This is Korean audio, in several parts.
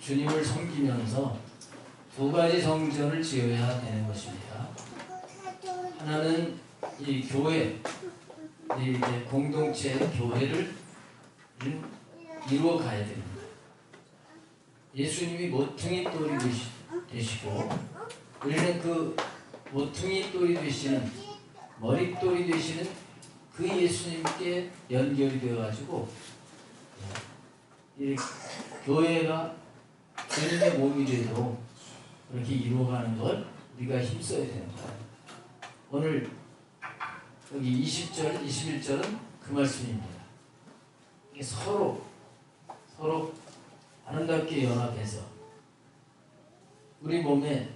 주님을 섬기면서 두 가지 성전을 지어야 되는 것입니다. 하나는 이 교회, 이 공동체 교회를 이루어 가야 됩니다. 예수님이 모퉁이 돌이 되시고 우리는 그 모퉁이 돌이 되시는 머릿돌이 되시는 그 예수님께 연결이 되어가지고 이 교회가 주님의 몸이 되도록 그렇게 이루어가는 걸 우리가 힘써야 되는 거예요. 오늘 여기 20절, 21절은 그 말씀입니다. 이게 서로 아름답게 연합해서 우리 몸에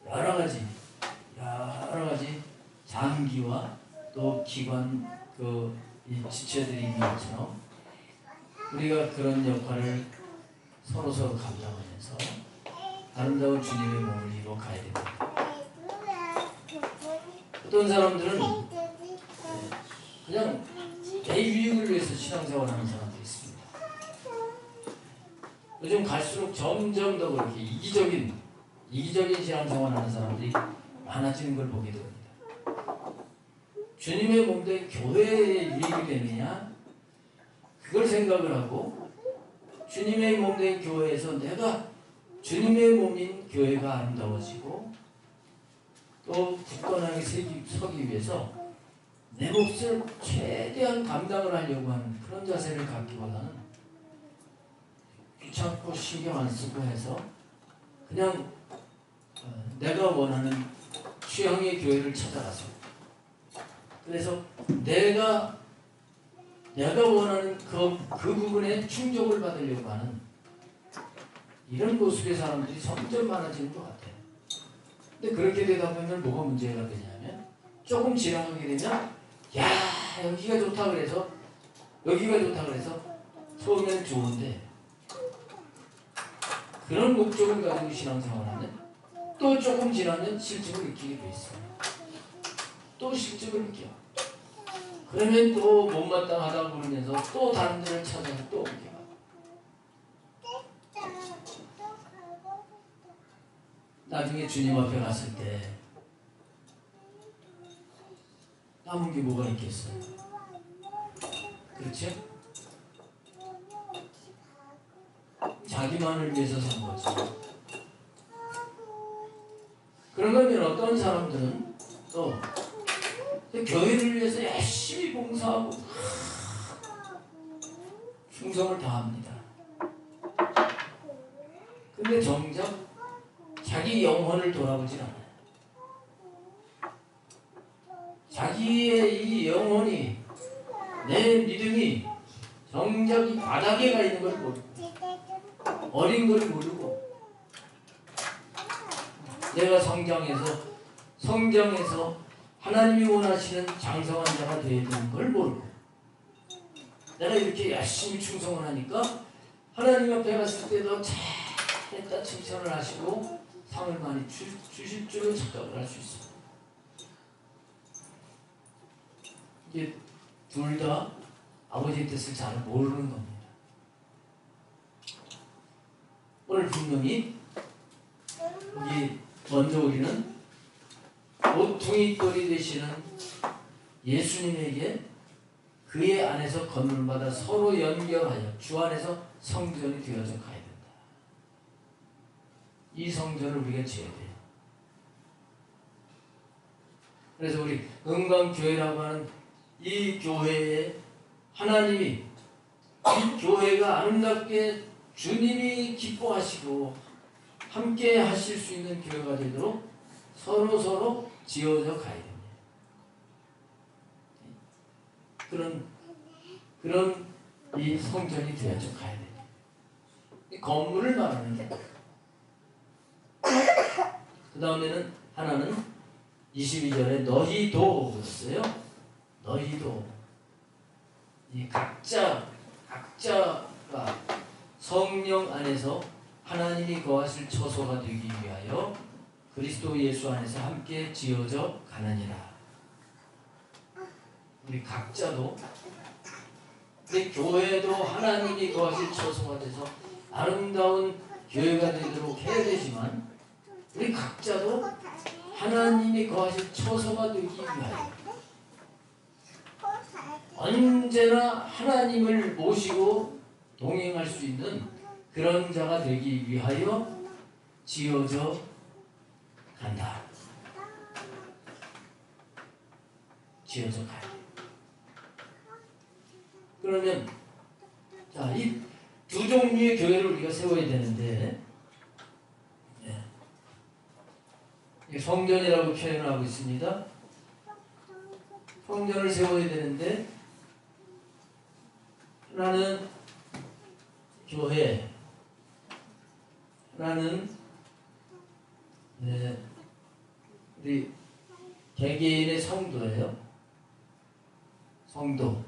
여러 가지 장기와 또 기관 이 지체들이 있는 것처럼 우리가 그런 역할을 서로 감당하면서 아름다운 주님의 몸을 이루어 가야 됩니다. 어떤 사람들은 그냥 내 유익을 위해서 신앙생활하는 사람들이 있습니다. 요즘 갈수록 점점 더 그렇게 이기적인 신앙생활하는 사람들이 많아지는 걸 보게 됩니다. 주님의 몸된 교회에 유익이 되느냐 그걸 생각을 하고 주님의 몸된 교회에서 내가 주님의 몸인 교회가 아름다워지고 또 굳건하게 서기 위해서 내 몫을 최대한 감당을 하려고 하는 그런 자세를 갖기보다는 귀찮고 신경 안 쓰고 해서 그냥 내가 원하는 취향의 교회를 찾아가서 그래서 내가 원하는 그 부분에 충족을 받으려고 하는 이런 모습의 사람들이 점점 많아지는 것 같아요. 근데 그렇게 되다 보면 뭐가 문제가 되냐면 조금 지나가게 되면 여기가 좋다 그래서 처음에는 좋은데 그런 목적을 가지고 신앙생활하면 또 조금 지나면 실증을 느끼게 돼 있어요. 또 실증을 느껴. 그러면 또 못마땅하다고 그러면서 또 다른 데를 찾아서 또 옮겨. 나중에 주님 앞에 갔을 때 남은 게 뭐가 있겠어요? 그렇죠? 자기만을 위해서 산 거죠. 그러면 어떤 사람들은 또 교회를 위해서 열심히 봉사하고 충성을 다합니다. 근데 정작 자기 영혼을 돌아보질 않아요. 자기의 이 영혼이 내 믿음이 정작 이 바닥에 가 있는 걸 모르고 어린 걸 모르고 내가 성장해서 하나님이 원하시는 장성한 자가 되어야 되는 걸 모르고 내가 이렇게 열심히 충성을 하니까 하나님 앞에 갔을 때도 잘했다 칭찬을 하시고 상을 많이 주실 줄을 착각을 할 수 있습니다. 이게 둘 다 아버지의 뜻을 잘 모르는 겁니다. 오늘 분명히 먼저 우리는 모퉁이 돌이 되시는 예수님에게 그의 안에서 건물마다 서로 연결하여 주 안에서 성전이 되어져 가야 된다. 이 성전을 우리가 지어야 돼요. 그래서 우리 은광교회라고 하는 이 교회에 하나님이 이 교회가 아름답게 주님이 기뻐하시고 함께 하실 수 있는 교회가 되도록 서로 지어져 가야 됩니다. 그런 이 성전이 되어져 가야 됩니다. 이 건물을 말하는 게 그 다음에는 하나는 22절에 너희도 그랬어요. 너희도 이 각자가 성령 안에서 하나님이 거하실 처소가 되기 위하여 그리스도 예수 안에서 함께 지어져 가느니라. 우리 각자도 우리 교회도 하나님이 거하실 처소가 돼서 아름다운 교회가 되도록 해야 되지만 우리 각자도 하나님이 거하실 처소가 되기 위하여 언제나 하나님을 모시고 동행할 수 있는 그런 자가 되기 위하여 지어져 간다. 지어져 가야 돼. 그러면 자, 이 두 종류의 교회를 우리가 세워야 되는데 성전이라고 표현을 하고 있습니다. 성전을 세워야 되는데 하나는 교회, 하나는 우리 개개인의 성도예요. 성도.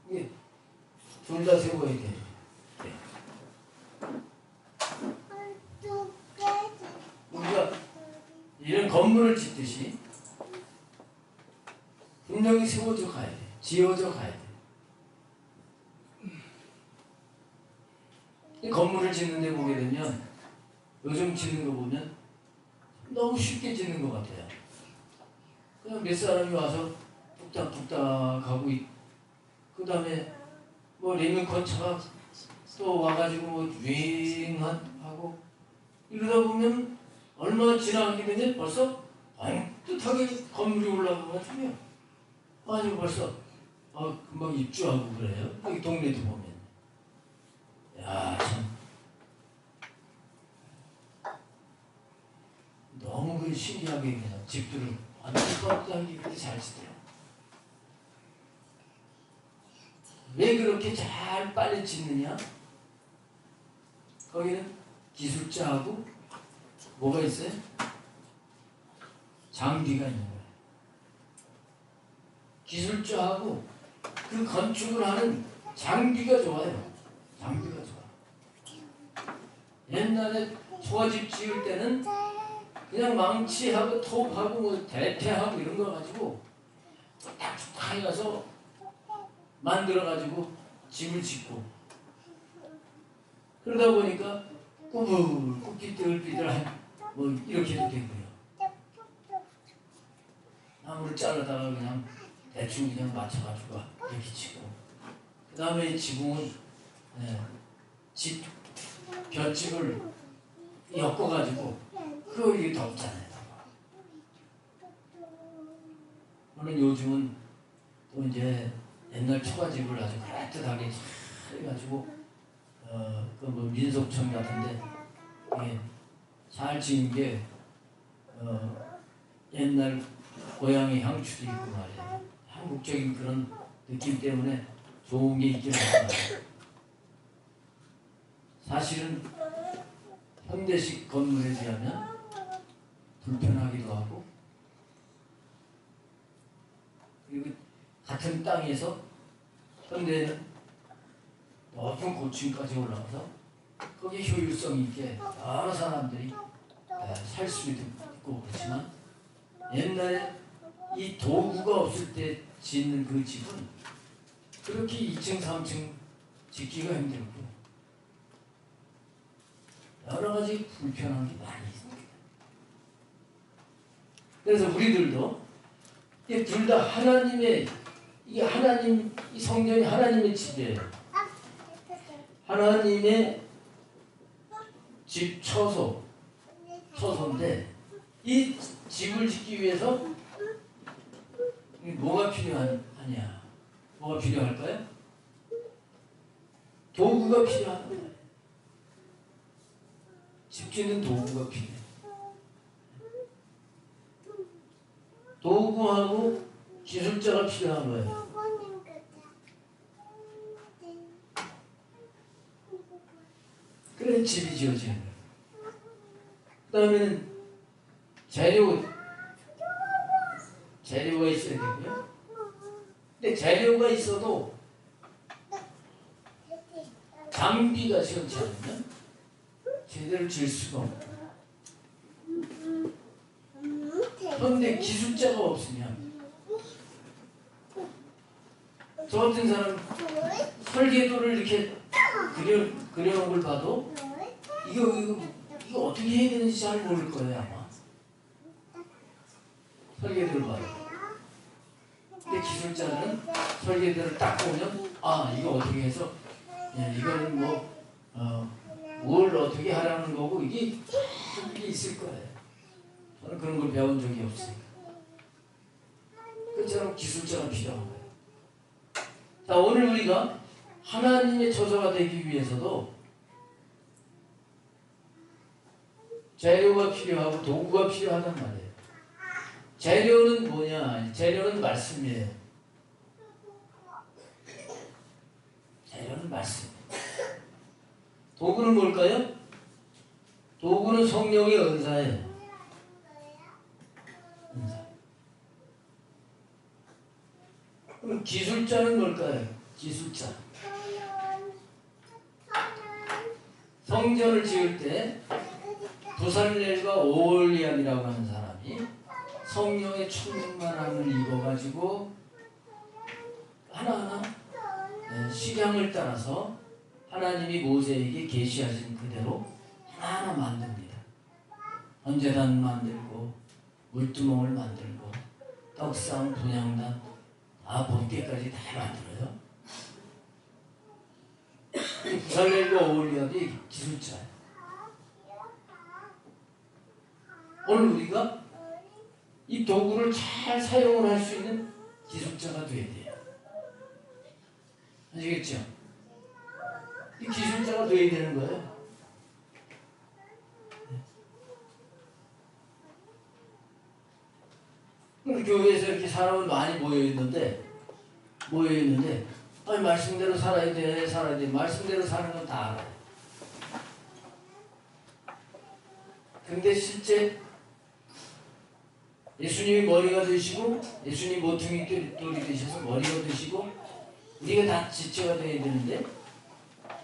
둘 다 세워야 돼요. 우리가 이런 건물을 짓듯이 분명히 세워져 가야 돼. 지어져 가야 돼. 이 건물을 짓는 데 보게 되면 요즘 짓는 거 보면 너무 쉽게 짓는 것 같아요. 그냥 몇 사람이 와서 뚝딱뚝딱 하고 그 다음에 뭐 리모컨 차가 또 와가지고 뭐 유행하고 이러다 보면 얼마 지나게 되면 벌써 반듯하게 건물이 올라가가지고요. 아니 벌써 금방 입주하고 그래요. 여기 동네도 보면. 야, 참 너무 그 신기하게 그냥 집들을 완전히 그렇게 잘 짓대요. 왜 그렇게 잘 빨리 짓느냐? 거기는 기술자하고 뭐가 있어요? 장비가 있는 거예요. 기술자하고 그 건축을 하는 장비가 좋아요. 장비가 좋아. 옛날에 소집 지을 때는 그냥 망치하고 톱하고 뭐 대패하고 이런 거 가지고 뚝딱뚝딱 해가서 만들어가지고 집을 짓고 그러다 보니까 삐뚤삐뚤 뭐 이렇게도 되고요. 나무를 자르다가 그냥 대충 그냥 맞춰가지고 이렇게 치고 그 다음에 지붕은 집 볏집을 엮어가지고 그거 이게 덮잖아요. 저는 요즘은 또 이제 옛날 초가집을 아주 깨끗하게 해가지고 그 뭐 민속촌 같은데 잘 지은 게 옛날 고향의 향수도 있고 말이에요. 한국적인 그런 느낌 때문에 좋은 게 있긴 하지만 사실은 현대식 건물에 비하면 불편하기도 하고 그리고 같은 땅에서 현대는 높은 고층까지 올라가서 거기에 효율성 있게 여러 사람들이 살 수도 있고 그렇지만 옛날에 이 도구가 없을 때 짓는 그 집은 그렇게 2층, 3층 짓기가 힘들고 여러 가지 불편한 게 많이 있습니다. 그래서 우리들도 둘 다 하나님의 이게 하나님 이 성전이 하나님의 집이에요. 하나님의 집 처소인데 이 집을 짓기 위해서 뭐가 필요하냐? 뭐가 필요할까요? 도구가 필요한 거예요. 집 짓는 도구가 필요해. 도구하고 기술자가 필요한 거예요. 그래서 집이 지어지는 거예요. 그 다음에는 재료가 있어야 되고요. 근데 재료가 있어도 장비가 시원치 않으면 제대로 지을 수가 없어요. 그런데 기술자가 없으면 저 같은 사람 설계도를 이렇게 그려놓은 걸 봐도 이거 어떻게 해야 되는지 잘 모를 거예요 아마. 설계도를 봐도. 근데 기술자는 설계도를 딱 보면 이거 어떻게 해서 이거는 뭘 어떻게 하라는 거고 이게 있을 거예요. 저는 그런 걸 배운 적이 없으니까. 그처럼 기술자가 필요한 거예요. 자, 오늘 우리가 하나님의 처소가 되기 위해서도 재료가 필요하고 도구가 필요하단 말이에요. 재료는 뭐냐? 재료는 말씀이에요. 재료는 말씀. 도구는 뭘까요? 도구는 성령의 은사예요. 은사. 그럼 기술자는 뭘까요? 기술자. 성전을 지을 때 부살렐과 오홀리암이라고 하는 사람이 성령의 충만함을 입어가지고 하나하나 식양을 따라서 하나님이 모세에게 계시하신 그대로 하나하나 만듭니다. 번제단 만들고 물두멍을 만들고 떡상, 분향단 다 번개까지 다 만들어요. 부살렐과 오홀리암이 기술자예요. 오늘 우리가 이 도구를 잘 사용을 할 수 있는 기술자가 돼야 돼요. 아시겠죠? 이 기술자가 돼야 되는 거예요. 우리 교회에서 이렇게 사람은 많이 모여있는데 말씀대로 살아야 돼. 말씀대로 사는 건 다 알아요. 근데 실제 예수님이 머리가 되시고 예수님 모퉁이 돌이 되셔서 머리가 되시고 우리가 다 지체가 되어야 되는데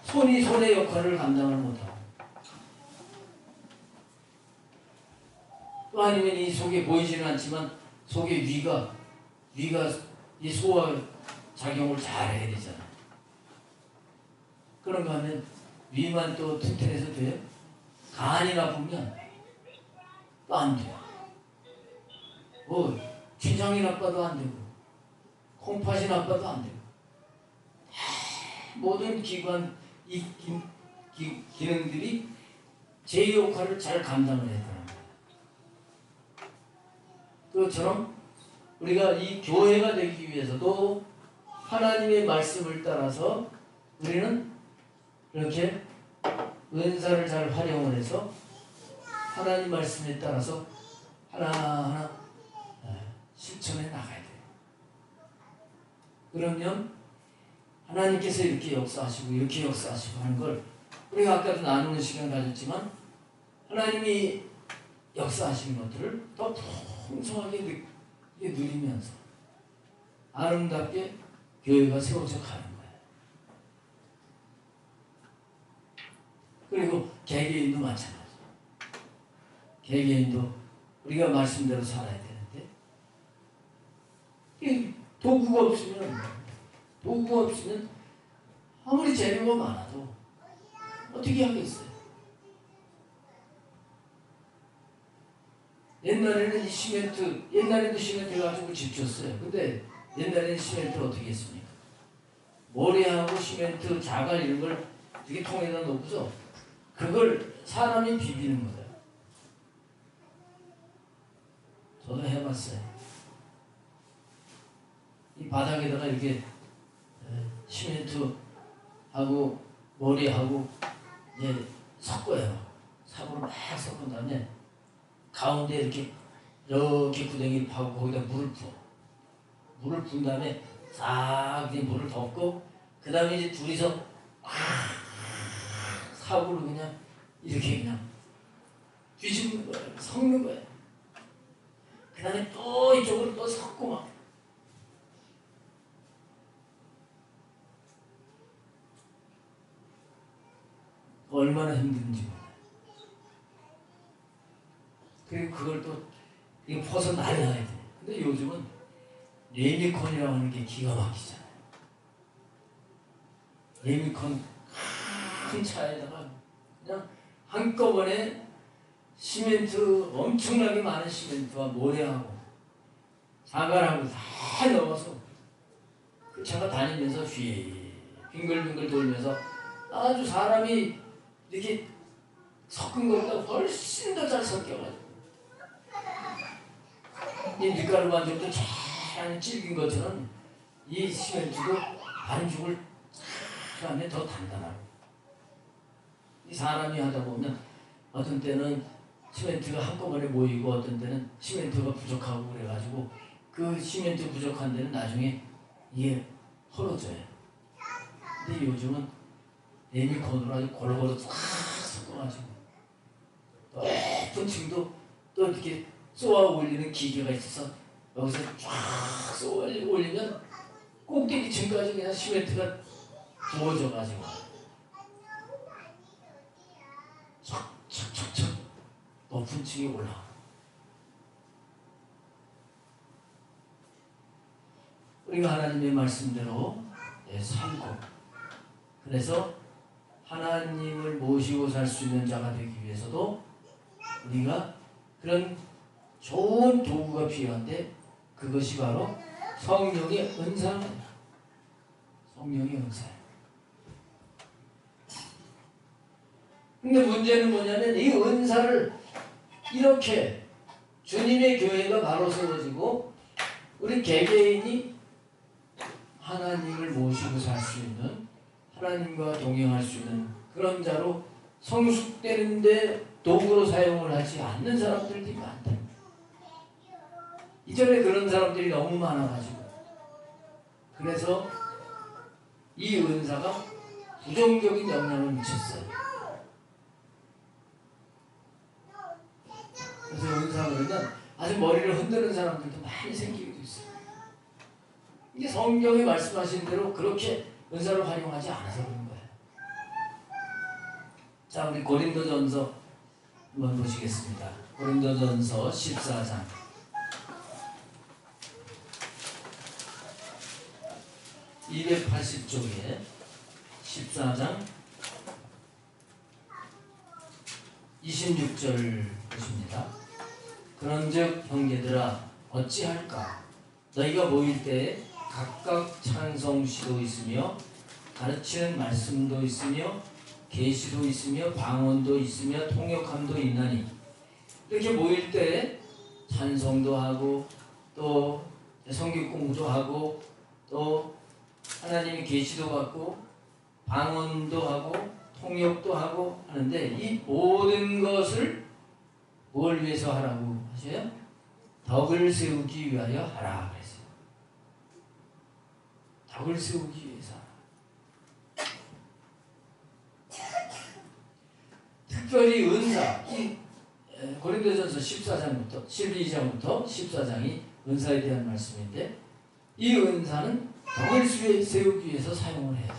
손이 손의 역할을 감당을 못하고 또 아니면 이 속에 보이지는 않지만 속에 위가 이 소화 작용을 잘 해야 되잖아. 그런가 하면 위만 또 튼튼해서 돼요? 간이 나쁘면 또 안 돼요. 췌장이 나빠도 안 되고 콩팥이 나빠도 안 되고 모든 기관 이 기능들이 제 역할을 잘 감당을 해야 되는 거예요. 그것처럼 우리가 이 교회가 되기 위해서도 하나님의 말씀을 따라서 우리는 이렇게 은사를 잘 활용을 해서 하나님 말씀에 따라서 하나하나 실천해 나가야 돼요. 그러면 하나님께서 이렇게 역사하시고 이렇게 역사하시고 하는 걸 우리가 아까도 나누는 시간 가졌지만 하나님이 역사하시는 것들을 더 풍성하게 누리면서 아름답게 교회가 세워져 가는 거예요. 그리고 개개인도 마찬가지. 개개인도 우리가 말씀대로 살아야 되는데 도구가 없으면 아무리 재료가 많아도 어떻게 하겠어요? 옛날에도 시멘트 가지고 집 졌어요. 근데 옛날에는 시멘트 어떻게 했습니까? 모래하고 시멘트, 자갈 이런 걸 이렇게 통에다 놓고서 그걸 사람이 비비는 거예요. 저도 해봤어요. 이 바닥에다가 이렇게 시멘트하고 모래하고 이제 섞어요. 삽으로 막 섞은 다음에 가운데 이렇게 구덩이를 파고 거기다 물을 부어. 물을 부은 다음에 싹 이제 물을 덮고 그 다음에 이제 둘이서 삽으로 그냥 이렇게 그냥 뒤집는 거예요. 섞는 거예요. 그 다음에 또 이쪽으로 또 섞고 막 얼마나 힘든지 몰라요. 그리고 그걸 또 이거 퍼서 날려야 돼. 근데 요즘은 레미콘이라고 하는 게 기가 막히잖아요. 레미콘 큰 차에다가 그냥 한꺼번에 시멘트, 엄청나게 많은 시멘트와 모래하고 사과하고 다 넣어서 그 차가 다니면서 빙글빙글 돌면서 아주 사람이 이렇게 섞은 것보다 훨씬 더 잘 섞여가지고 이 밀가루 반죽도 잘 질긴 것처럼 이 시멘트도 반죽을 잘 하면 더 단단하고, 이 사람이 하다 보면 어떤 때는 시멘트가 한꺼번에 모이고 어떤 때는 시멘트가 부족하고 그래가지고 그 시멘트 부족한 데는 나중에 이게 헐어져요. 근데 요즘은 레미콘으로 아주 골고루 쫙 섞어가지고 높은 층도 또 이렇게 쏘아 올리는 기계가 있어서 여기서 쫙 쏘아 올리면 꼭대기 층까지 그냥 시멘트가 부어져가지고 척척척척 높은 층이 올라가. 우리가 하나님의 말씀대로 살고, 그래서 하나님을 모시고 살 수 있는 자가 되기 위해서도 우리가 그런 좋은 도구가 필요한데, 그것이 바로 성령의 은사예요. 성령의 은사예요. 근데 문제는 뭐냐면 이 은사를 이렇게 주님의 교회가 바로 세워지고 우리 개개인이 하나님을 모시고 살 수 있는, 하나님과 동행할 수 있는 그런 자로 성숙되는데 도구로 사용을 하지 않는 사람들이 많다. 이전에 그런 사람들이 너무 많아가지고, 그래서 이 은사가 부정적인 영향을 미쳤어요. 그래서 은사 그러면 아주 머리를 흔드는 사람들도 많이 생기기도 있어요. 이게 성경이 말씀하신 대로 그렇게 은사를 활용하지 않아서 그런 거예요. 자, 우리 고린도전서 한번 보시겠습니다. 고린도전서 14장 280쪽에 14장 26절 보십니다. 그런즉 형제들아 어찌할까? 너희가 모일 때에 각각 찬송시도 있으며 가르치는 말씀도 있으며 계시도 있으며 방언도 있으며 통역함도 있나니, 이렇게 모일 때 찬송도 하고 또 성경 공부도 하고 또 하나님의 계시도 받고 방언도 하고 통역도 하고 하는데, 이 모든 것을 뭘 위해서 하라고 하세요? 덕을 세우기 위하여 하라 그랬어요. 덕을 세우기 위해서. 특별히 은사, 이 고린도전서 14장부터 12장부터 14장이 은사에 대한 말씀인데, 이 은사는 덕을 세우기 위해서 사용을 해요.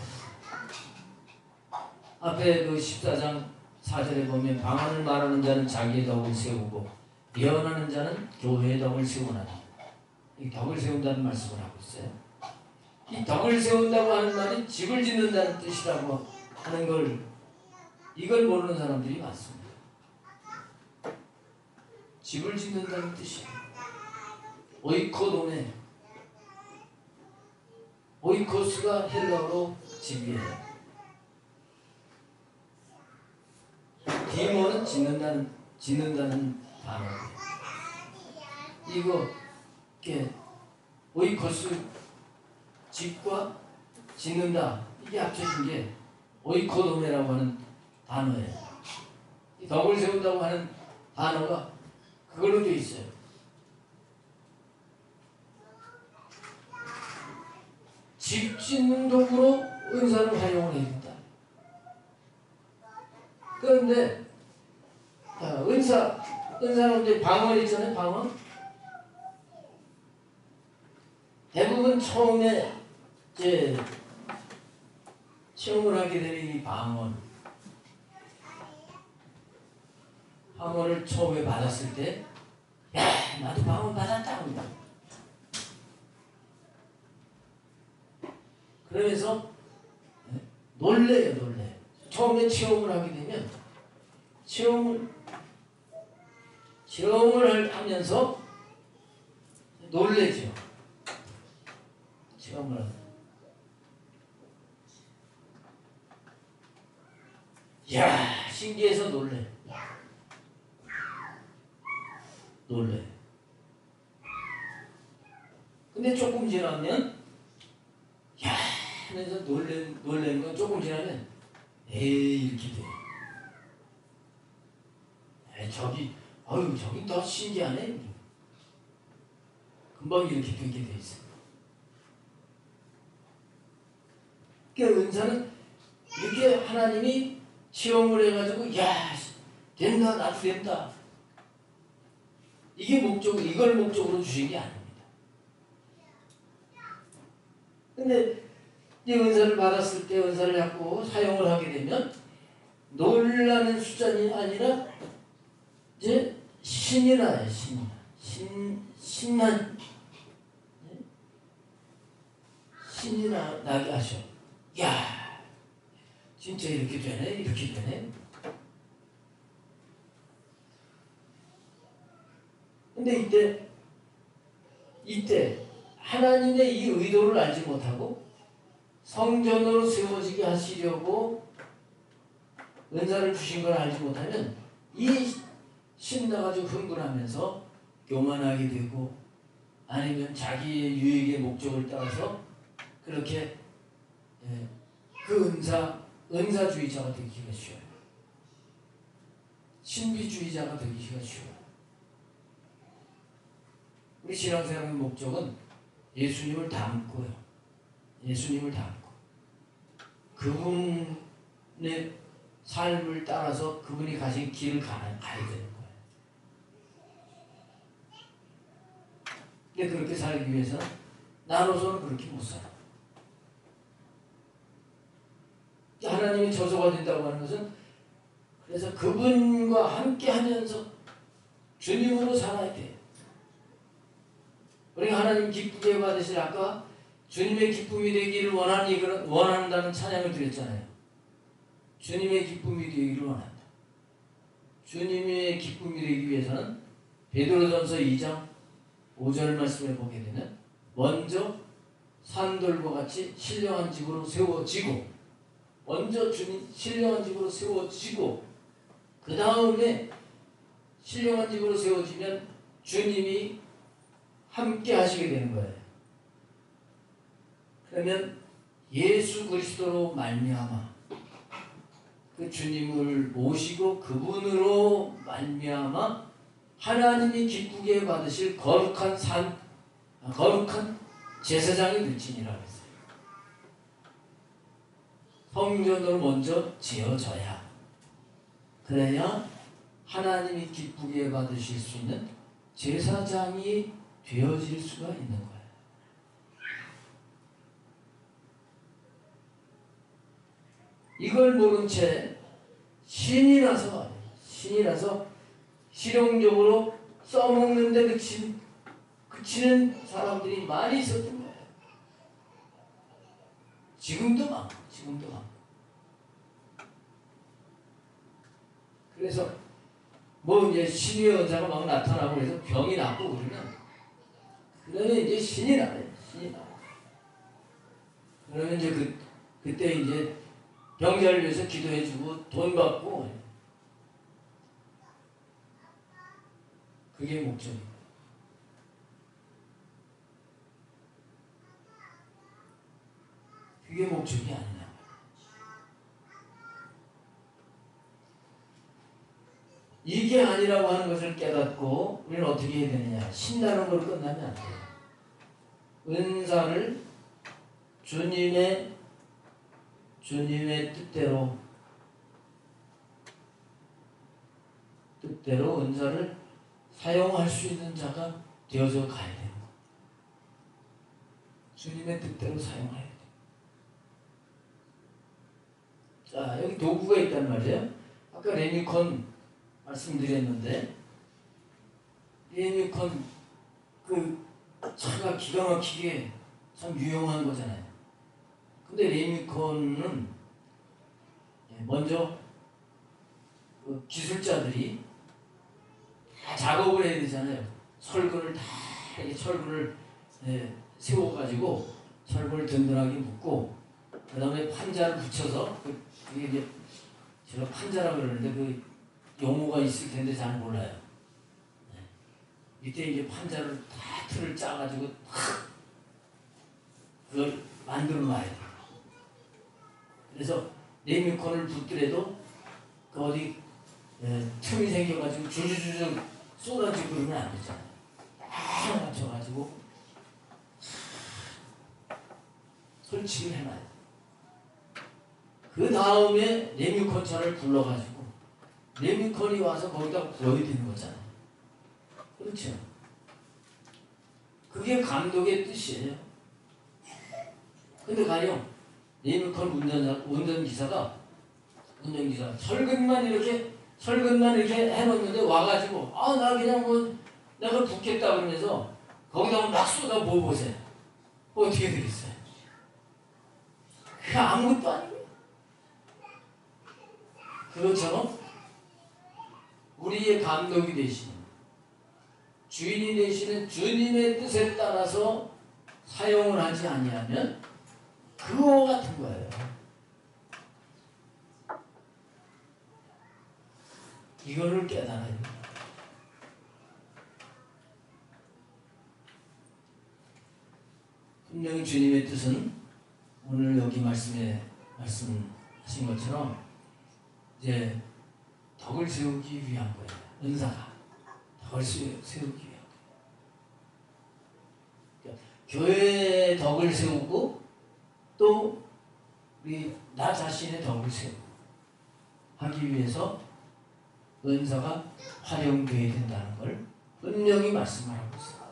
앞에 그 14장 4절에 보면 방언을 말하는 자는 자기의 덕을 세우고 예언하는 자는 교회의 덕을 세우나니, 이 덕을 세운다는 말씀을 하고 있어요. 이 덕을 세운다고 하는 말이 집을 짓는다는 뜻이라고 하는 걸, 이걸 모르는 사람들이 많습니다. 집을 짓는다는 뜻이에요. 오이코도메, 오이코스가 헬라어로 집이에요. 디모는 짓는다는 단어예요. 이거 오이코스, 집과 짓는다, 이게 합쳐진 게 오이코도메라고 하는 단어예요. 이 덕을 세운다고 하는 단어가 그걸로 되어 있어요. 집 짓는 도구로 은사를 활용을 해야 된다. 그런데 은사 가운데 방언 있잖아요. 방언. 대부분 처음에 이제 체험을 하게 되는 이 방언을 처음에 받았을 때, 야, 나도 방언 받았다. 그러면서 놀래요, 놀래. 처음에 체험을 하게 되면 체험을 하면서 놀래죠. 체험을 하면. 이야, 신기해서 놀래. 근데 조금 지나면, 야 하면서 놀란 건 조금 지나면, 에이, 이렇게 돼. 에이, 저기 더 신기하네. 금방 이렇게 되게 돼 있어. 그러니까 은사는 이렇게 하나님이 체험을 해가지고, 야, 된다, 나도 된다. 이걸 목적으로 주신 게 아닙니다. 근데 이 은사를 받았을 때 은사를 갖고 사용을 하게 되면 놀라는 수준이 아니라 이제 신이 나요. 신이 나게 하셔. 야, 진짜 이렇게 되네. 근데 이때 하나님의 이 의도를 알지 못하고 성전으로 세워지게 하시려고 은사를 주신 걸 알지 못하면 이 신나가지고 흥분하면서 교만하게 되고, 아니면 자기의 유익의 목적을 따라서 그렇게 그 은사주의자가 되기가 쉬워요. 신비주의자가 되기가 쉬워요. 우리 신앙생활의 목적은 예수님을 닮고요. 그분의 삶을 따라서 그분이 가신 길을 가야 되는 거예요. 근데 그렇게 살기 위해서는 나로서는 그렇게 못 살아. 하나님이 저소가 된다고 하는 것은, 그래서 그분과 함께 하면서 주님으로 살아야 돼. 우리가 하나님 기쁘게 받으실, 아까 주님의 기쁨이 되기를 원한다는 찬양을 드렸잖아요. 주님의 기쁨이 되기를 원한다. 주님의 기쁨이 되기 위해서는 베드로전서 2장 5절 말씀을 보게 되면, 먼저 산돌과 같이 신령한 집으로 세워지고, 그 다음에 신령한 집으로 세워지면 주님이 함께 하시게 되는 거예요. 그러면 예수 그리스도로 말미암아 그 주님을 모시고 그분으로 말미암아 하나님이 기쁘게 받으실 거룩한 제사장이 될지니라 그랬어요. 성전으로 먼저 지어져야, 그래야 하나님이 기쁘게 받으실 수 있는 제사장이 되어질 수가 있는 거예요. 이걸 모른 채 신이 나서 실용적으로 써먹는데 그치는 사람들이 많이 있었던 거예요. 지금도 많고. 그래서 이제 신의 은사가 막 나타나고 그래서 병이 낫고 그러면 이제 신이 나요. 그러면 이제 그때 이제 병자를 위해서 기도해주고 돈 받고, 그게 목적이에요. 그게 목적이 아니냐. 이게 아니라고 하는 것을 깨닫고 우리는 어떻게 해야 되느냐. 신나는 걸로 끝나면 안 돼요. 은사를 주님의 뜻대로 은사를 사용할 수 있는 자가 되어서 가야 돼요. 주님의 뜻대로 사용해야 돼요. 자, 여기 도구가 있단 말이에요. 아까 레미콘 말씀드렸는데, 레미콘 그 차가 기가 막히게 참 유용한 거잖아요. 근데 레미콘은 먼저 그 기술자들이 다 작업을 해야 되잖아요. 철근을 다 이렇게 철근을 세워가지고 철근을 든든하게 묶고 그 다음에 판자를 붙여서 그게 이제 제가 판자라고 그러는데 그 용어가 있을 텐데 잘 몰라요. 이때 이제 판자를 다 틀을 짜가지고 탁 그걸 만들어 놔야 돼요. 그래서 레미콘을 붓더라도 그 어디 틈이 생겨가지고 주주주주 쏟아지고 그러면 안 되잖아요. 딱 맞춰가지고 설치를 해놔야 돼요. 그 다음에 레미콘차를 불러가지고 레미콘이 와서 거기다 부어야 되는 거잖아요. 그렇죠? 그게 감독의 뜻이에요. 근데 가령 레미콘 운전기사가 철근만 이렇게 해놓는데 와가지고 나 그냥 뭐 내가 붓겠다 그러면서 거기다 막 쏟아 부어보세요. 어떻게 되겠어요? 그게 아무것도 아니고 그것처럼 우리의 감독이 되시는 주인이 되시는 주님의 뜻에 따라서 사용을 하지 아니하면 그거 같은 거예요. 이거를 깨달아야 됩니다. 분명히 주님의 뜻은 오늘 여기 말씀하신 것처럼 이제 덕을 세우기 위한 거예요. 은사가 덕을 세우기 위한 거예요. 그러니까 교회의 덕을 세우고 또 우리 나 자신의 덕을 세우고 하기 위해서 은사가 활용되어야 된다는 걸 분명히 말씀하고 있어요.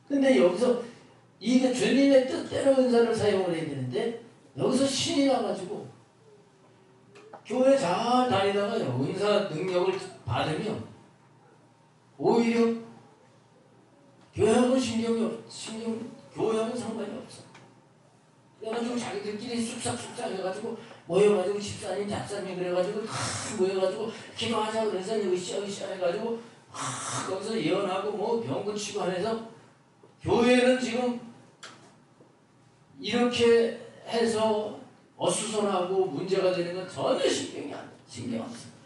근데 여기서 이게 주님의 뜻대로 은사를 사용을 해야 되는데 여기서 신이 나가지고 교회 잘 다니다가요 은사 능력을 받으면 오히려 교회하고는 교회하고는 상관이 없어. 그래가지고 자기들끼리 쑥싹쑥싹 해가지고 모여가지고 집사님 잡사님 그래가지고 다 모여가지고 기도하자 그래서 으쌰으쌰 해가지고 거기서 예언하고 뭐 병 고치고 하면서 교회는 지금 이렇게 해서 어수선하고 문제가 되는 건 전혀 신경 없습니다.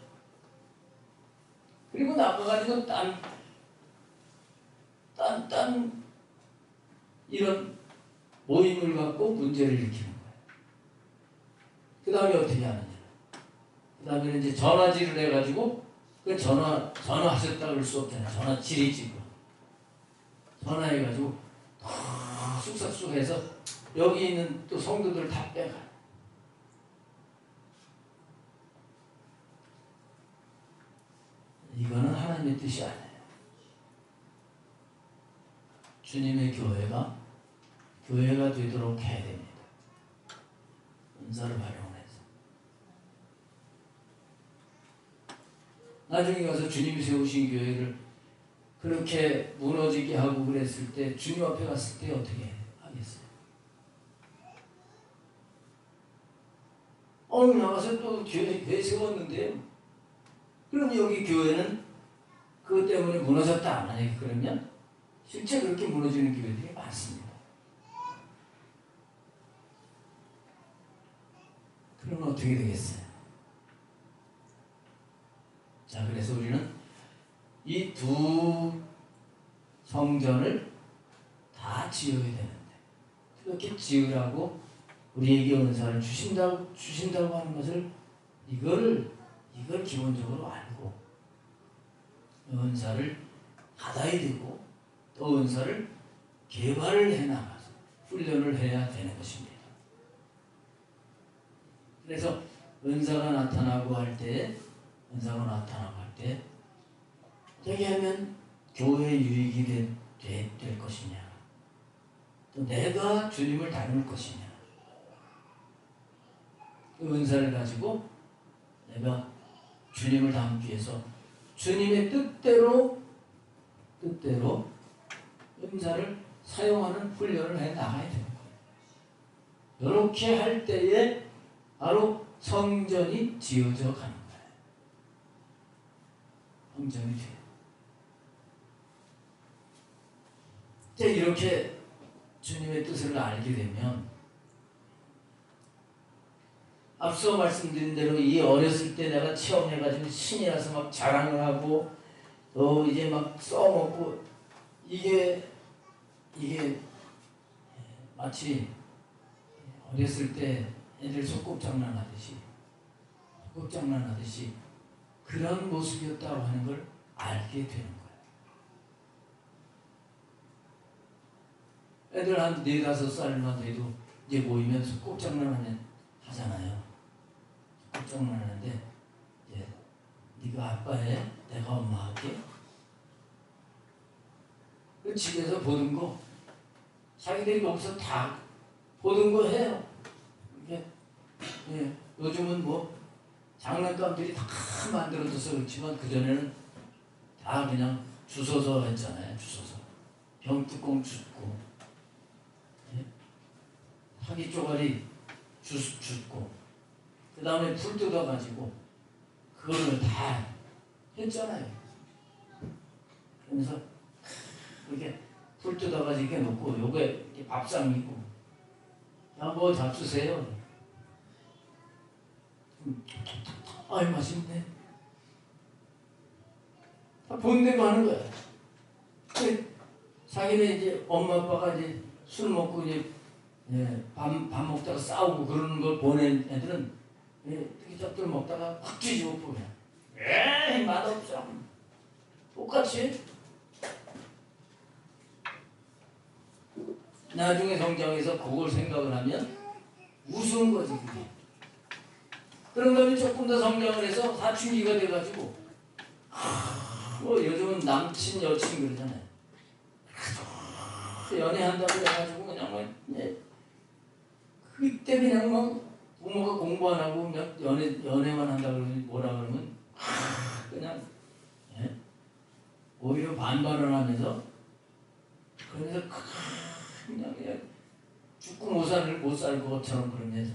그리고 나가가지고 딴 이런 모임을 갖고 문제를 일으키는 거예요. 그 다음에 어떻게 하느냐. 그 다음에 이제 전화질을 해가지고 그 전화하셨다 그럴 수 없잖아요. 전화 지리지고. 전화해가지고 쑥싹쑥 해서 여기 있는 또 성도들을 다 빼가요. 이거는 하나님의 뜻이 아니에요. 주님의 교회가 되도록 해야 됩니다. 은사를 활용해서. 나중에 가서 주님이 세우신 교회를 그렇게 무너지게 하고 그랬을 때 주님 앞에 갔을 때 어떻게 하겠어요? 나가서 또 교회 세웠는데요. 그럼 여기 교회는 그것 때문에 무너졌다 안 하냐 그러면 실제 그렇게 무너지는 교회들이 많습니다. 그러면 어떻게 되겠어요? 자, 그래서 우리는 이 두 성전을 다 지어야 되는데 그렇게 지으라고 우리에게 은사를 주신다고 하는 것을 이걸 기본적으로 알고 은사를 받아야 되고 또 은사를 개발을 해나가서 훈련을 해야 되는 것입니다. 그래서 은사가 나타나고 할 때 어떻게 하면 교회에 유익이 될 것이냐, 또 내가 주님을 닮을 것이냐, 그 은사를 가지고 내가 주님을 닮기 위해서 주님의 뜻대로 은사를 사용하는 훈련을 해 나가야 되는 거예요. 이렇게 할 때에 바로 성전이 지어져 가는 거예요. 성전이 돼요. 이제 이렇게 주님의 뜻을 알게 되면 앞서 말씀드린 대로 이 어렸을 때 내가 체험해가지고 신이 나서 막 자랑을 하고 또 이제 막 써먹고 이게 마치 어렸을 때 애들 소꿉장난하듯이 그런 모습이었다고 하는 걸 알게 되는 거예요. 애들 한 4-5살만 돼도 이제 모이면 소꿉장난 하잖아요. 소꿉장난 하는데 이제 네가 아빠해, 내가 엄마 할게. 그 집에서 보는 거 자기들이 거기서 다 보는 거 해요. 이게 요즘은 뭐 장난감들이 다 만들어져서 그렇지만 그전에는 다 그냥 주워서 했잖아요. 주워서 병뚜껑 줍고 사기 쪼가리 줍고 그 다음에 풀 뜯어가지고 그거를 다 했잖아요. 그러면서 이렇게 풀 뜯어가지고 이렇게 놓고 요게 밥상이고 야 뭐 잡수세요. 아이 맛있네. 다 본대로 하는 거야. 자기네 이제 엄마 아빠가 이제 술 먹고 이제 밥 먹다가 싸우고 그러는 걸 보낸 애들은 특히 짝들 먹다가 확 뒤집어 그냥. 에이 맛없어. 똑같이. 나중에 성장해서 그걸 생각을 하면 우스운 거지 그게. 그런 다음에 조금 더 성장을 해서 사춘기가 돼가지고 뭐 요즘은 남친 여친 그러잖아요. 연애한다고 해가지고 그냥 뭐 그때 그냥 뭐 부모가 공부 안 하고 그냥 연애만 한다 그러면 뭐라 그러면 그냥 오히려 반발을 하면서 그래서 그냥 죽고 못 살 것처럼 그러면서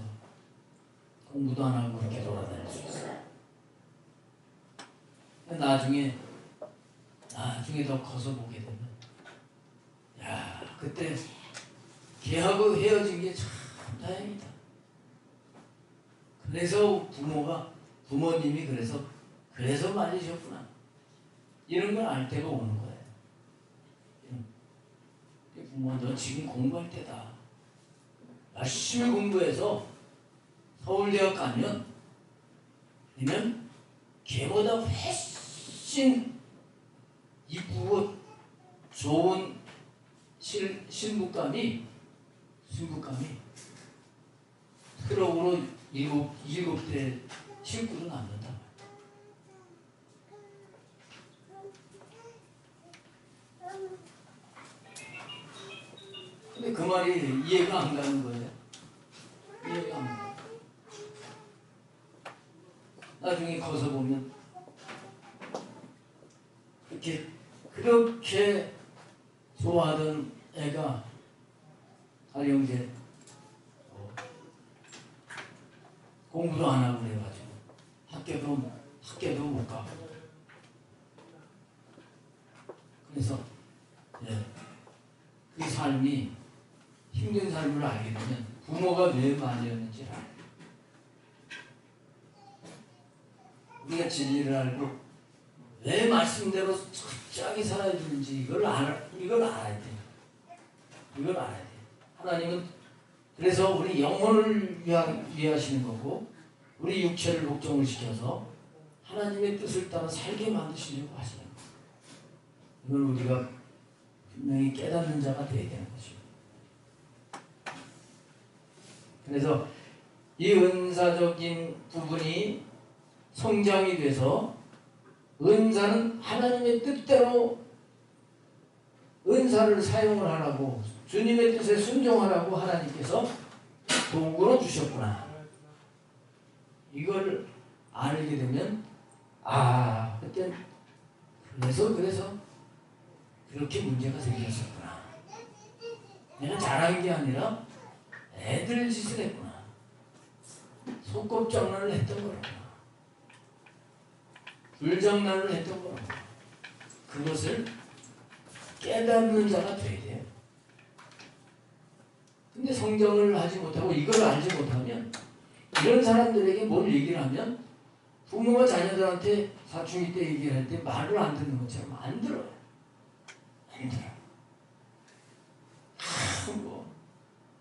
공부도 안 하고 그렇게 돌아다닐 수 있어요. 나중에 더 커서 보게 되면 야 그때 걔하고 헤어진 게 참 다행이다. 그래서 부모님이 그래서 말리셨구나. 이런 걸 알 때가 오는 거예요. 부모 너 지금 공부할 때다. 열심히 공부해서 서울대학 가면 걔보다 훨씬 이쁘고 좋은 신부감이 트럭으로 7대 싣고도 남는다. 근데 그 말이 이해가 안 가는 거예요. 이해가 안 가요. 나중에 커서 보면 그렇게 좋아하던 애가 가령제 공부도 안 하고 그래가지고 학교도 못 가고 그래서 그 삶이 힘든 삶을 알게 되면 부모가 왜 말렸는지를 알아요. 우리가 진리를 알고 왜 말씀대로 철저하게 살아야 되는지 이걸 알아야 돼요. 이걸 알아야 돼요. 하나님은 그래서 우리 영혼을 위하시는 거고 우리 육체를 복종을 시켜서 하나님의 뜻을 따라 살게 만드시려고 하시는 거예요. 이걸 우리가 분명히 깨닫는 자가 되어야 되는 것입니다. 그래서 이 은사적인 부분이 성장이 돼서 은사는 하나님의 뜻대로 은사를 사용을 하라고 주님의 뜻에 순종하라고 하나님께서 도구로 주셨구나. 이걸 알게 되면 그때 그래서 그렇게 문제가 생겼었구나. 내가 잘한 게 아니라 애들 짓을 했구나. 소꿉장난을 했던 거라고. 불장난을 했던 거라고. 그것을 깨닫는 자가 돼야 돼요. 근데 성경을 하지 못하고 이걸 알지 못하면 이런 사람들에게 뭘 얘기를 하면 부모가 자녀들한테 사춘기 때 얘기를 할 때 말을 안 듣는 것처럼 안 들어요. 안 들어요.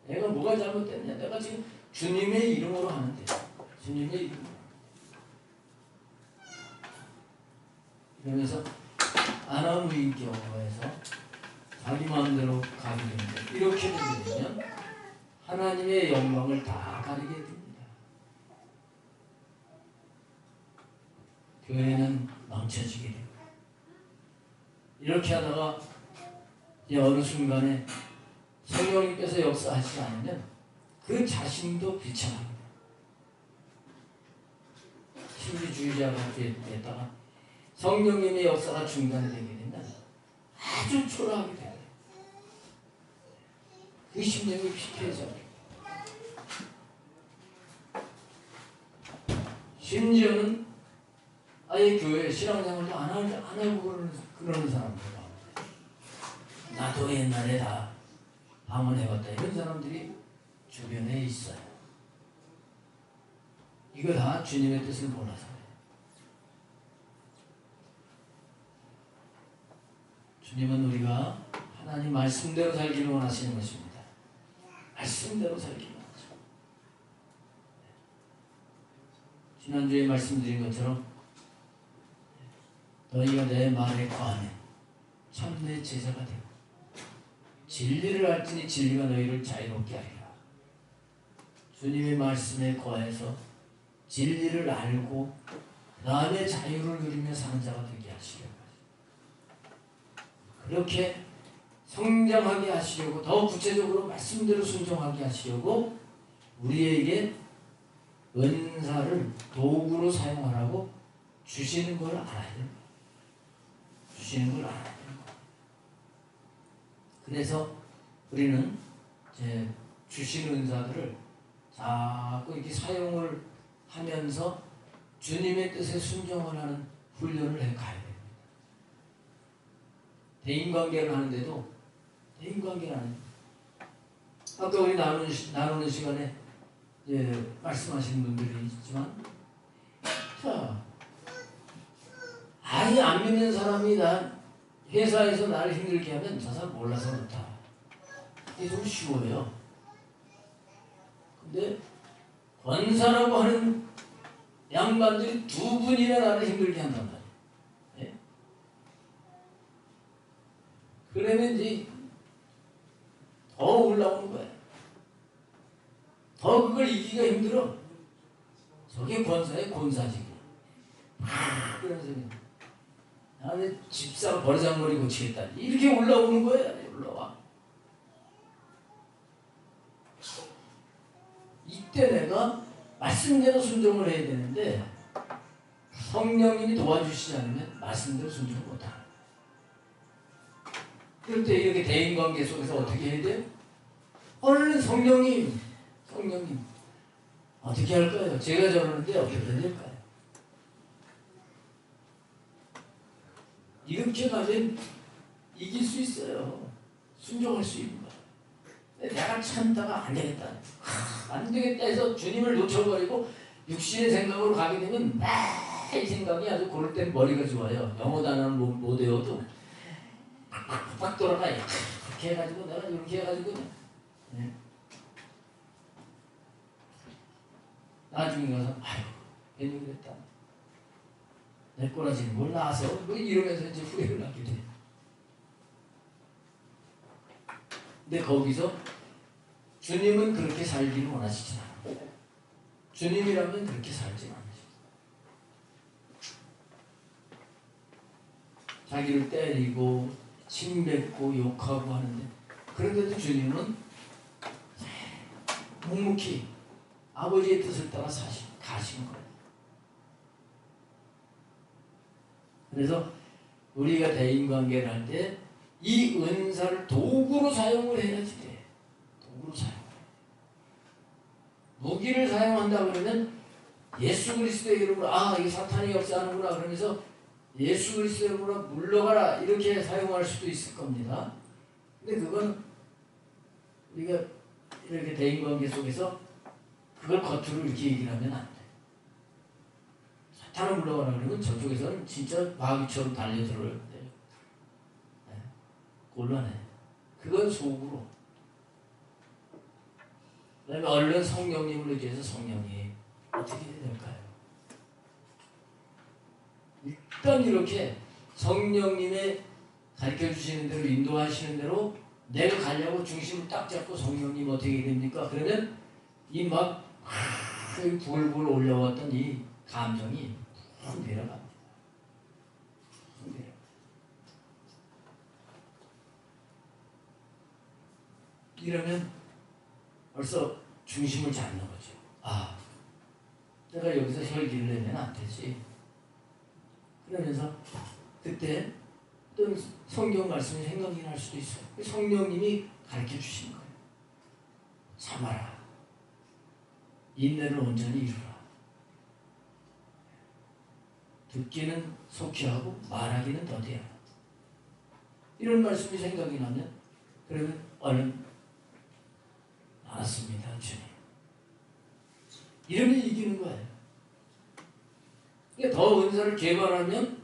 내가 뭐가 잘못됐냐? 내가 지금 주님의 이름으로 하는데 주님의 이름으로 이러면서 아나무인격에서 자기 마음대로 가게 되는데 이렇게 되면 하나님의 영광을 다 가리게 됩니다. 교회는 망쳐지게 됩니다. 이렇게 하다가 이제 어느 순간에 성령님께서 역사하시지 않으면 그 자신도 비참합니다. 신비주의자가 됐다가 성령님의 역사가 중단되게 되면 아주 초라하게 돼요. 그 심령이 피폐해져요. 심지어는 아예 교회 신앙생활도 안 하고 그러는 사람들 가운데 나도 옛날에 다 방언해봤다 이런 사람들이 주변에 있어요. 이거 다 주님의 뜻을 몰라서 주님은 우리가 하나님 말씀대로 살기를 원하시는 것입니다. 말씀대로 살기를 원하시고 지난주에 말씀드린 것처럼 너희가 내 말에 거하면 참 내 제자가 되고 진리를 알지니 진리가 너희를 자유롭게 하리라. 주님의 말씀에 거해서 진리를 알고 그 다음에 자유를 누리며 사는 자가 되게 하시려고 그렇게 성장하게 하시려고 더 구체적으로 말씀대로 순종하게 하시려고 우리에게 은사를 도구로 사용하라고 주시는 걸 알아야 됩니다. 주시는 걸 알아야 됩니다. 그래서 우리는 이제 주신 은사들을 자꾸 이렇게 사용을 하면서 주님의 뜻에 순종을 하는 훈련을 해 가야 됩니다. 대인관계를 하는데도 대인관계를 하는 아까 우리 나누는 시간에 이제 말씀하신 분들이 있지만 자 아예 안 믿는 사람이 회사에서 나를 힘들게 하면 저 사람 몰라서 그렇다. 이게 좀 쉬워요. 근데 권사라고 하는 양반들이 두 분이나 나를 힘들게 한단 말이에요. 네? 그러면 이제 더 올라오는 거예요. 더 그걸 이기기가 힘들어. 저게 권사의 권사직이야. 그런 소리. 나는 집사가 버르장머리 고치겠다. 이렇게 올라오는 거예요. 올라와. 이때 내가 말씀대로 순종을 해야 되는데 성령님이 도와주시지 않으면 말씀대로 순종을 못하는 거예요. 그럴 때 이렇게 대인관계 속에서 어떻게 해야 돼요? 얼른 성령님 어떻게 할까요? 제가 저러는데 어떻게 해야 될까요? 이렇게 가면 이길 수 있어요. 순종할 수 있는 거예요. 내가 참다가 안 되겠다. 안 되겠다 해서 주님을 놓쳐버리고 육신의 생각으로 가게 되면 이 생각이 아주 고를 땐 머리가 좋아요. 영어 단어는 못 외워도 팍팍 돌아가요. 그렇게 해가지고 내가 이렇게 해가지고 네. 나중에 가서 아이고 괜히 그랬다. 내 꼬라지는 뭘 나와서 뭐 이러면서 이제 후회를 하게 돼. 근데 거기서 주님은 그렇게 살기를 원하시지 않아요. 주님이라면 그렇게 살지 않으시죠. 자기를 때리고 침뱉고 욕하고 하는데 그런데도 주님은 묵묵히 아버지의 뜻을 따라 가신 거예요. 그래서 우리가 대인관계를 할 때 이 은사를 도구로 사용을 해야지 돼. 도구로 사용. 무기를 사용한다 그러면 예수 그리스도의 이름으로 이게 사탄이 역사하는구나 그러면서 예수 그리스도의 이름으로 물러가라 이렇게 사용할 수도 있을 겁니다. 근데 그건 우리가 이렇게 대인관계 속에서 그걸 겉으로 이렇게 얘기를 하면 안 돼. 사탄을 물러가라 그러면 저쪽에서는 진짜 마귀처럼 달려들어요. 네. 곤란해. 그건 속으로. 그 다음에 얼른 성령님을 의지해서 성령이 어떻게 해야 될까요? 일단 이렇게 성령님의 가르쳐 주시는 대로 인도하시는 대로 내가 가려고 중심을 딱 잡고 성령님 어떻게 됩니까? 그러면 이 막 부글부글 올라왔던 이 감정이 훅 내려갑니다. 훅 내려갑니다. 이러면 벌써 중심을 잡는 거죠. 내가 여기서 혈기를 내면 안 되지. 그러면서 그때 어떤 성경 말씀이 생각이 날 수도 있어요. 성령님이 가르쳐 주신 거예요. 참아라. 인내를 온전히 이루라. 듣기는 속히 하고 말하기는 더디하라. 이런 말씀이 생각이 나면 그러면 얼른 알았습니다, 주님. 이러면 이기는 거예요. 그러니까 더 은사를 개발하면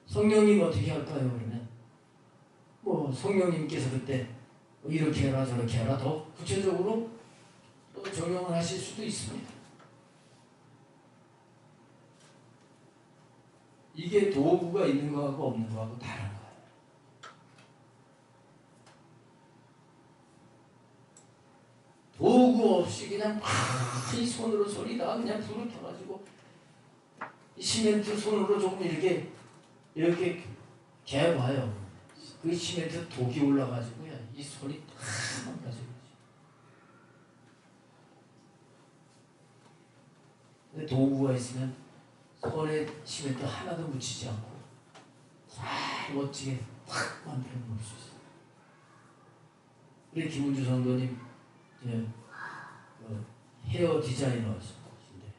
성령님 어떻게 할까요? 그러면 성령님께서 그때 이렇게 해라 저렇게 해라 더 구체적으로 또 적용을 하실 수도 있습니다. 이게 도구가 있는 거하고 없는 거하고 다른 거예요. 도구 없이 그냥 이 손으로 소리다 그냥 불을 켜가지고 시멘트 손으로 조금 이렇게 개봐요. 그 시멘트 독이 올라가지고요 이 손이 다 망가져요. 근데 도구가 있으면 손에 시멘트 하나도 묻히지 않고 잘 멋지게 탁 만들어 놓을 수 있어요. 우리 김은주 성도님 헤어 디자이너신데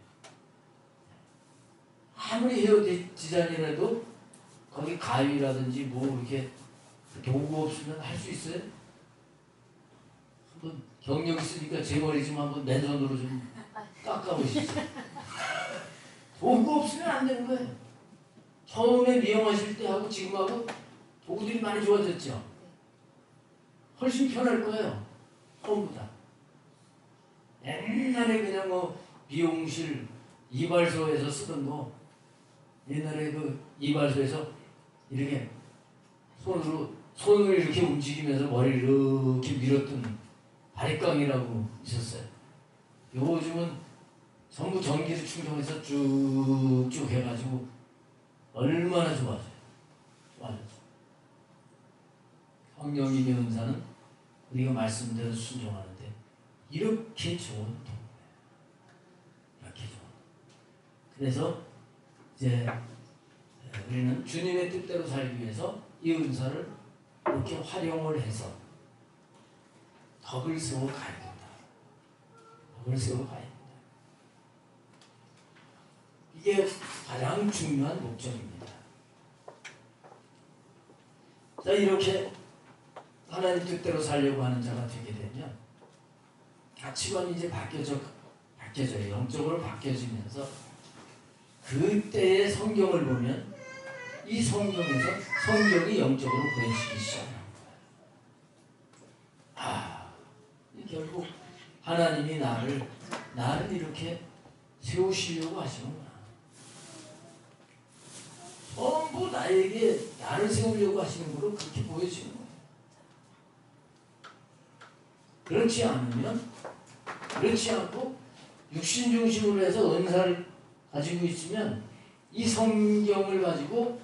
아무리 헤어 디자이너라도 거기 가위라든지 이렇게 도구 없으면 할 수 있어요? 한번 경력 있으니까 제 머리 좀 한번 맨손으로 좀 깎아보시죠. 도구 없으면 안 되는 거예요. 처음에 미용하실 때 하고 지금하고 도구들이 많이 좋아졌죠. 훨씬 편할 거예요. 처음보다. 옛날에 그냥 미용실 이발소에서 쓰던 옛날에 그 이발소에서 이렇게 손을 이렇게 움직이면서 머리를 이렇게 밀었던 바리깡이라고 있었어요. 요즘은 전부 전기를 충전해서 쭉쭉 해가지고 얼마나 좋아져요. 좋아졌죠. 성령님의 은사는 우리가 말씀대로 순종하는데 이렇게 좋은 도구예요. 이렇게 좋은. 그래서 이제 우리는 주님의 뜻대로 살기 위해서 이 은사를 이렇게 활용을 해서 덕을 세워 가야 된다. 덕을 세워 가야 된다. 이게 가장 중요한 목적입니다. 자, 이렇게 하나님 뜻대로 살려고 하는 자가 되게 되면 가치관이 이제 바뀌어져요. 영적으로 바뀌어지면서 그때의 성경을 보면 이 성경에서 성경이 영적으로 보여지기 시작합니다. 결국 하나님이 나를 이렇게 세우시려고 하시는구나. 전부 나에게 나를 세우려고 하시는 거로 그렇게 보여지는 거예요. 그렇지 않고 육신 중심으로 해서 은사를 가지고 있으면 이 성경을 가지고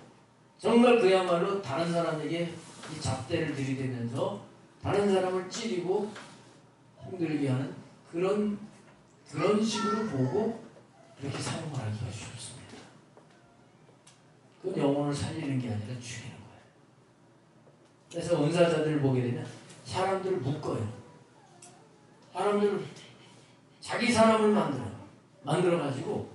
정말 그야말로 다른 사람에게 이 잣대를 들이대면서 다른 사람을 찌르고 힘들게 하는 그런 식으로 보고 그렇게 사용하기가 쉽습니다. 그건 영혼을 살리는 게 아니라 죽이는 거예요. 그래서 은사자들을 보게 되면 사람들을 묶어요. 사람들을 자기 사람을 만들어가지고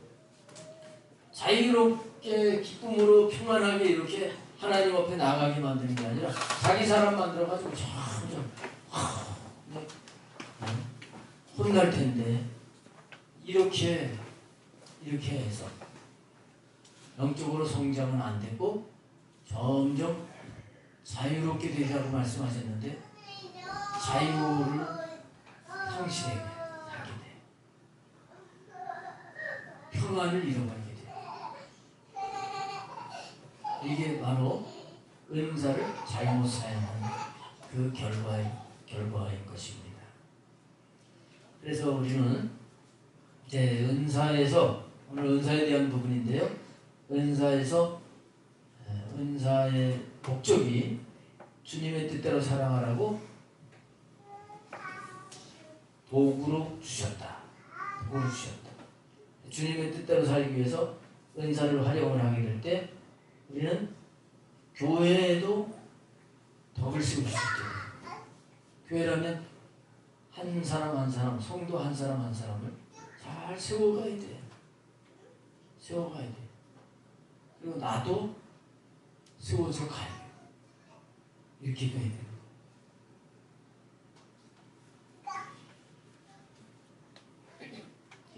자유롭게 기쁨으로 평안하게 이렇게 하나님 앞에 나가게 만드는 게 아니라 자기 사람 만들어가지고 점점 혼날 텐데 이렇게 해서 영적으로 성장은 안 되고 점점 자유롭게 되자고 말씀하셨는데 자유를 상실하게 하게 돼. 평안을 잃어버리게 돼. 이게 바로 은사를 잘못 사용하는 그 결과인 것입니다. 그래서 우리는 이제 은사에서 오늘 은사에 대한 부분인데요. 은사의 목적이 주님의 뜻대로 사랑하라고 도구로 주셨다. 주님의 뜻대로 살기 위해서 은사를 활용을 하게 될 때 우리는 교회에도 덕을 세울 수 있죠. 교회라면 한 사람 한 사람, 성도 한 사람 한 사람을 잘 세워가야 돼. 그리고 나도 세워져 가야 돼. 이렇게 돼야 돼.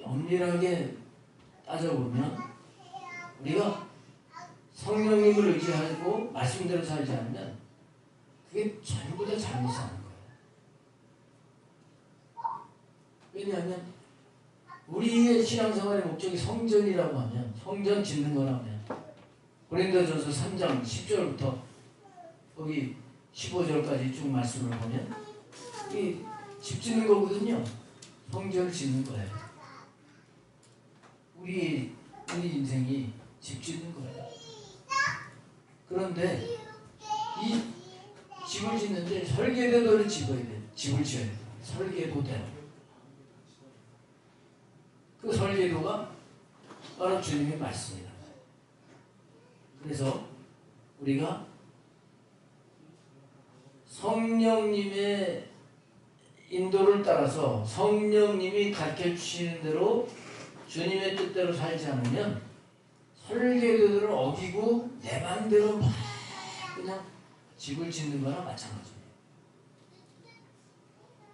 엄밀하게 따져보면 우리가 성령님을 의지하고 말씀대로 살지 않으면 그게 전부 다 잘못 사는 거예요. 왜냐하면 우리의 신앙생활의 목적이 성전이라고 하면 성전 짓는 거라면 고린도전서 3장 10절부터 거기 15절까지 쭉 말씀을 보면 이 집 짓는 거거든요. 성전을 짓는 거예요. 우리 인생이 집 짓는 거예요. 그런데 이 집을 짓는데 설계도를 집을 지어야 돼요. 설계도대로. 그 설계도가 바로 주님의 말씀이다. 그래서 우리가 성령님의 인도를 따라서 성령님이 가르쳐 주시는 대로 주님의 뜻대로 살지 않으면 설계도를 어기고 내 맘대로 막 그냥 집을 짓는 거나 마찬가지예요.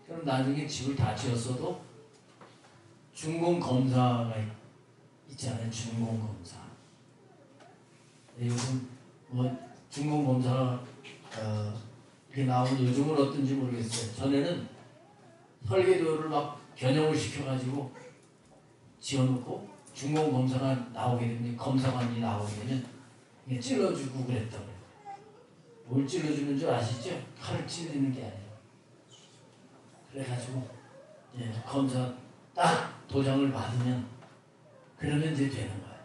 그럼 나중에 집을 다 지었어도 준공검사가 있잖아요. 준공검사. 요즘 준공검사 이렇게 나오는 요즘은 어떤지 모르겠어요. 전에는 설계도를 막 변형을 시켜가지고 지어놓고 준공검사가 나오게 되면 검사관이 나오게 되면 찔러주고 그랬다고. 뭘 찔러주는 줄 아시죠? 칼을 찔리는 게 아니에요. 그래가지고 검사 딱 도장을 받으면 그러면 이제 되는 거예요.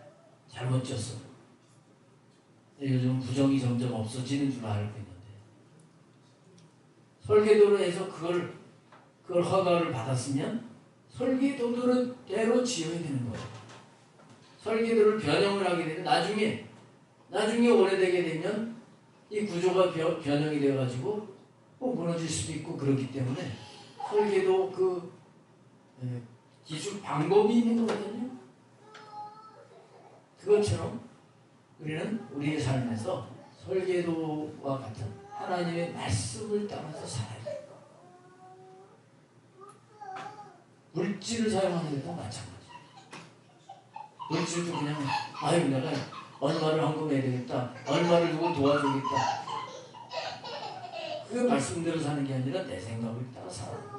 잘못 쪘어. 요즘 부정이 점점 없어지는 줄 알고 있는데 설계도로 해서 그걸 허가를 받았으면 설계도대로 지어야 되는 거예요. 설계도를 변형을 하게 되면 나중에 오래되게 되면 이 구조가 변형이 돼가지고 무너질 수도 있고 그렇기 때문에 설계도 기술 방법이 있는 거거든요. 그것처럼 우리는 우리의 삶에서 설계도와 같은 하나님의 말씀을 따라서 살아야 돼요. 물질을 사용하는 것도 마찬가지예요. 물질도 그냥 내가 얼마를 헌금해야 되겠다. 얼마를 누구 도와주겠다. 그게 말씀대로 사는 게 아니라 내 생각을 따라 살아요.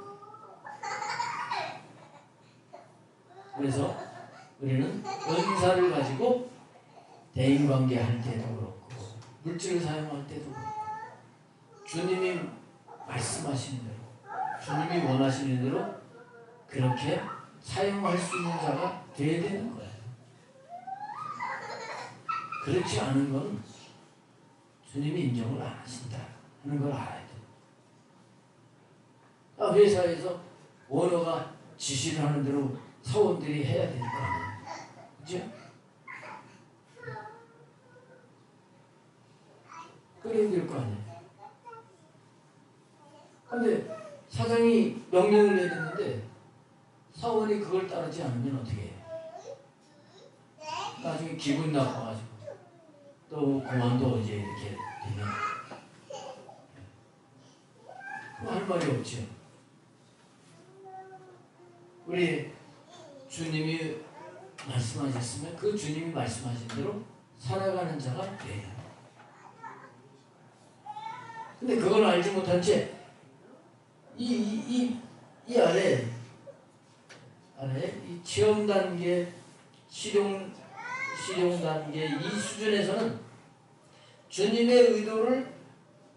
그래서 우리는 은사를 가지고 대인관계 할 때도 그렇고 물질을 사용할 때도 그렇고 주님이 말씀하시는 대로 주님이 원하시는 대로 그렇게 사용할 수 있는 자가 되어야 되는 거예요. 그렇지 않은 건 주님이 인정을 안 하신다 하는 걸 알아야 돼요. 회사에서 오너가 지시를 하는 대로 사원들이 해야 될 거 아니에요. 그죠? 그래야 될 거 아니에요. 근데 사장이 명령을 내렸는데 사원이 그걸 따르지 않으면 어떻게 해요? 나중에 기분 나빠가지고 또 그만둬 이제 이렇게 되면 할 말이 없죠. 우리 주님이 말씀하셨으면 그 주님이 말씀하신 대로 살아가는 자가 돼요. 근데 그걸 알지 못한 채 이 아래 이 체험 단계, 실용 단계 이 수준에서는 주님의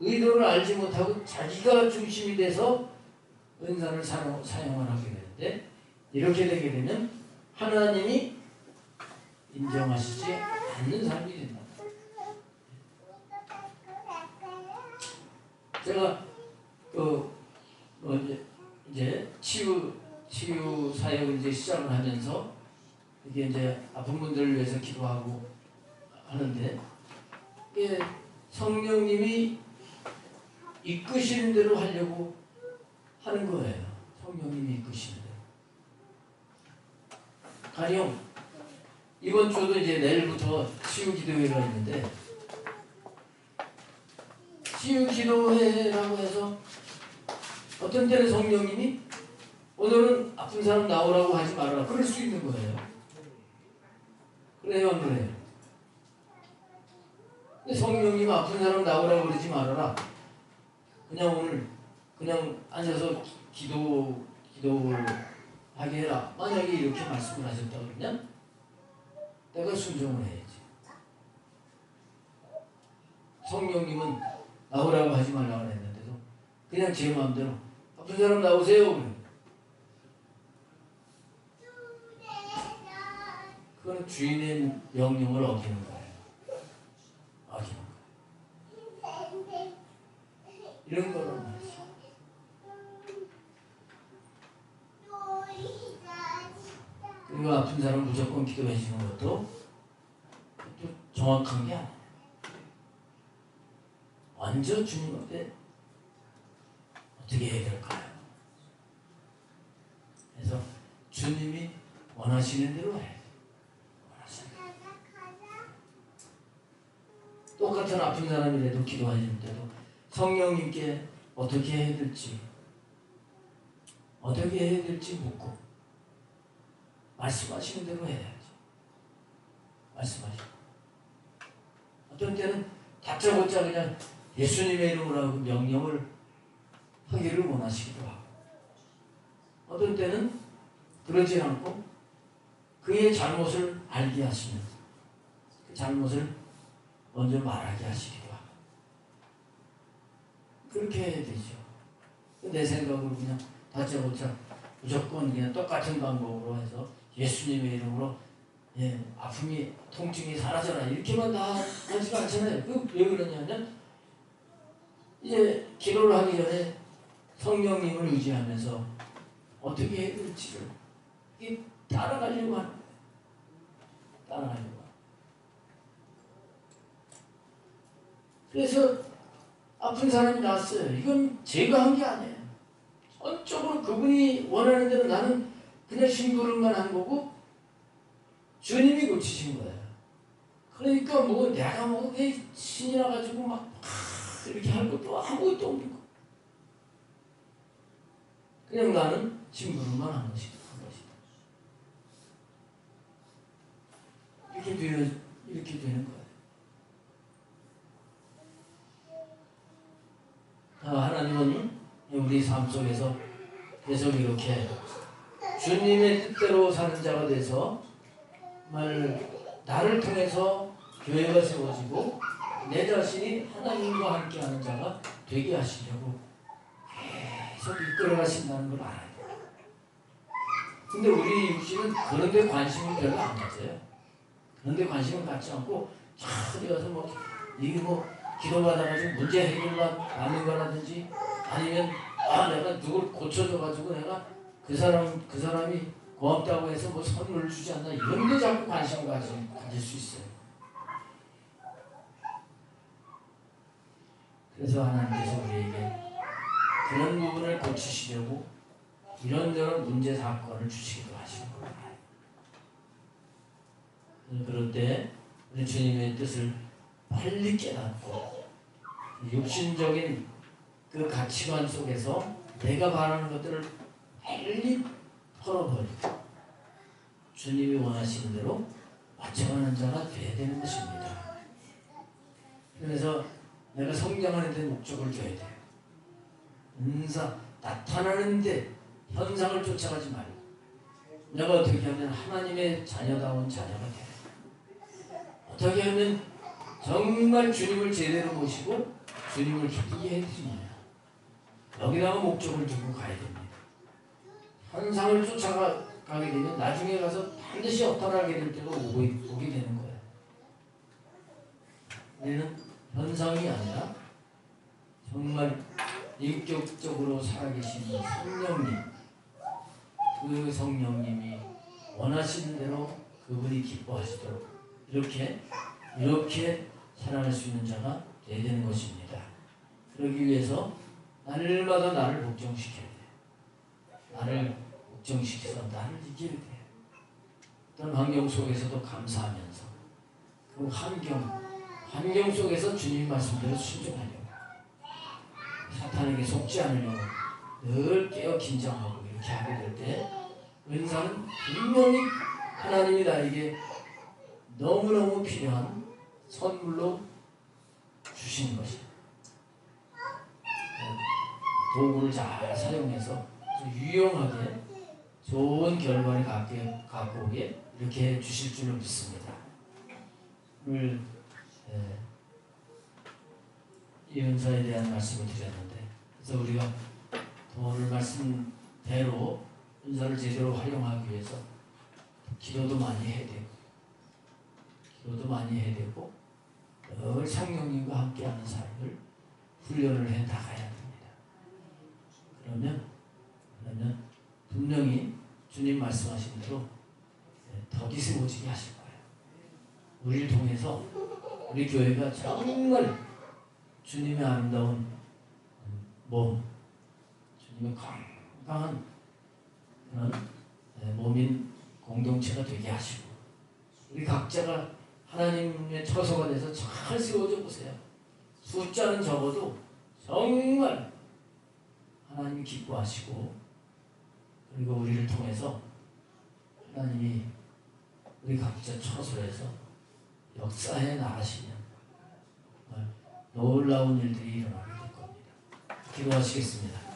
의도를 알지 못하고 자기가 중심이 돼서 은사를 사용을 하게 되는데, 이렇게 되게 되면 하나님이 인정하시지 않는 삶이 된다. 제가 이제 치유 사역을 이제 시작을 하면서 이게 이제 아픈 분들을 위해서 기도하고 하는데, 이게 성령님이 이끄시는 대로 하려고 하는 거예요. 성령님이 이끄시는 대로. 가령 이번 주도 이제 내일부터 치유 기도회가 있는데, 치유 기도회라고 해서 어떤 때는 성령님이 오늘은 아픈 사람 나오라고 하지 말아라, 그럴 수 있는 거예요. 그래요, 안 그래요? 근데 성령님 아픈 사람 나오라고 그러지 말아라, 그냥 오늘 그냥 앉아서 기도를 하게 해라, 만약에 이렇게 말씀을 하셨다 그러면 내가 순종을 해야지. 성령님은 나오라고 하지 말라고 했는데도 그냥 제 마음대로 아픈 사람 나오세요 그래. 그건 주인의 명령을 어기는 거예요. 어기는 거예요. 이런 거는 말이죠. 그리고 아픈 사람 무조건 기도해 주는 것도 정확한 게 아니에요. 완전 주님한테 어떻게 해야 될까요? 그래서 주님이 원하시는 대로 해. 똑같은 아픈 사람이라도 기도하실 때도 성령님께 어떻게 해야 될지 묻고 말씀하시는 대로 해야지. 말씀하시고, 어떤 때는 다짜고짜 그냥 예수님의 이름으로 하고 명령을 하기를 원하시기도 하고, 어떤 때는 그러지 않고 그의 잘못을 알게 하시면서 그 잘못을 먼저 말하게 하시기도 하고, 그렇게 해야 되죠. 내 생각으로 그냥 다짜고짜 무조건 그냥 똑같은 방법으로 해서 예수님의 이름으로 아픔이, 통증이 사라져라 이렇게만 다 하지가 않잖아요. 왜 그러냐면 이제 기도를 하기 전에 성령님을 의지하면서 어떻게 해야 될지를 따라가려고 하는 거예요. 따라가려고. 그래서 아픈 사람이 났어요. 이건 제가 한 게 아니에요. 전적으로 그분이 원하는 대로 나는 그냥 심부름만 한 거고 주님이 고치신 거예요. 그러니까 뭐 내가 뭐 신이 나가지고 막 이렇게 할 것도 아무것도 없는 거. 그냥 나는 심부름만 한 것이다. 이렇게 되는 거예요. 하나님은 우리 삶 속에서 계속 이렇게 주님의 뜻대로 사는 자가 돼서 정말 나를 통해서 교회가 세워지고 내 자신이 하나님과 함께하는 자가 되게 하시려고 계속 이끌어 가신다는 걸 알아야 돼요. 근데 우리 육신은 그런 데 관심을 별로 안 가져요. 그런 데 관심을 갖지 않고 어디 가서 이게 기도받아가지고 문제 해결하는 거라든지, 아니면 내가 누굴 고쳐줘가지고 내가 그 사람이 고맙다고 해서 선물을 주지 않나, 이런 데 자꾸 관심을 가질 수 있어요. 그래서 하나님께서 우리에게 그런 부분을 고치시려고 이런저런 문제 사건을 주시기도 하시는 거예요. 그럴 때 우리 주님의 뜻을 빨리 깨닫고 육신적인 그 가치관 속에서 내가 바라는 것들을 빨리 털어버리고 주님이 원하시는 대로 맞춰가는 자가 되어야 되는 것입니다. 그래서 내가 성장하는 데 목적을 줘야 돼요. 은사 나타나는데 현상을 쫓아가지 말고 내가 어떻게 하면 하나님의 자녀다운 자녀가 돼요. 어떻게 하면 정말 주님을 제대로 모시고 주님을 기쁘게 해드리냐. 여기다가 목적을 두고 가야 됩니다. 현상을 쫓아가게 되면 나중에 가서 반드시 어떠하게 될 때가 오게 되는 거예요. 우리는 현상이 아니라 정말 인격적으로 살아계신 성령님, 그 성령님이 원하시는 대로 그분이 기뻐하시도록 이렇게 살아갈 수 있는 자가 되어야 되는 것입니다. 그러기 위해서 날마다 나를 복종시켜야 돼요. 나를 복종시켜서 나를 이겨야 돼요. 어떤 환경 속에서도 감사하면서 그 환경 속에서 주님 말씀대로 순종하려고 사탄에게 속지 않으려고 늘 깨어 긴장하고 이렇게 하게 될 때 은사는 분명히 하나님이 나에게 너무너무 필요한 선물로 주시는 것이에요. 도구를 잘 사용해서 유용하게 좋은 결과를 갖고 오게 이렇게 주실 줄을 믿습니다. 오늘 이 은사에 대한 말씀을 드렸는데 그래서 우리가 오늘 말씀대로 은사를 제대로 활용하기 위해서 기도도 많이 해야 되고 늘 성령님과 함께하는 삶을 훈련을 해 나가야 됩니다. 그러면 분명히 주님 말씀하신 대로 덕이 세워지게 하실 거예요. 우리를 통해서 우리 교회가 정말 주님의 아름다운 몸, 주님의 건강한 그런 몸인 공동체가 되게 하시고 우리 각자가 하나님의 처소가 돼서 잘 세워져 보세요. 숫자는 적어도 정말 하나님이 기뻐하시고 그리고 우리를 통해서 하나님이 우리 각자 처소에서 역사해 나가시면 놀라운 일들이 일어나게 될 겁니다. 기도하시겠습니다.